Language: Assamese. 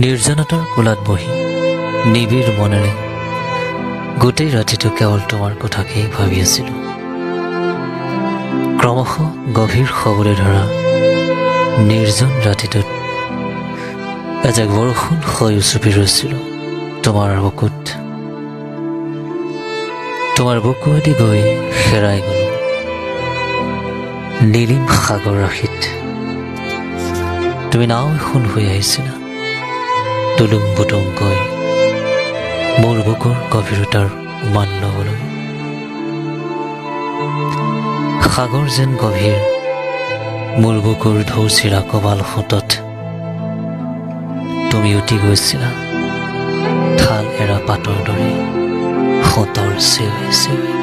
নিৰ্জনতাৰ কোলাত বহি নিবিড় মনেৰে গোটেই ৰাতিটো কেৱল তোমাৰ কথাকেই ভাবি আছিলোঁ। ক্ৰমশ গভীৰ হ'বলৈ ধৰা নিৰ্জন ৰাতিটোত এজাক বৰষুণ হৈ উচুপি ৰৈছিলোঁ তোমাৰ বুকুত। তোমাৰ বুকুৱেদি গৈ হেৰাই গ'লো নীলিম সাগৰ ৰাশিত। তুমি নাও এখন হৈ আহিছিলা টুলুং বুটুংকৈ মোৰ বুকুৰ গভীৰতাৰ উমান ল'বলৈ। সাগৰ যেন গভীৰ মোৰ বুকুৰ ঢৌচিৰা কবাল সোঁতত তুমি উটি গৈছিলা ঠাল এৰা পাতৰ দৰে সোঁতৰ চেৱে চেৱে।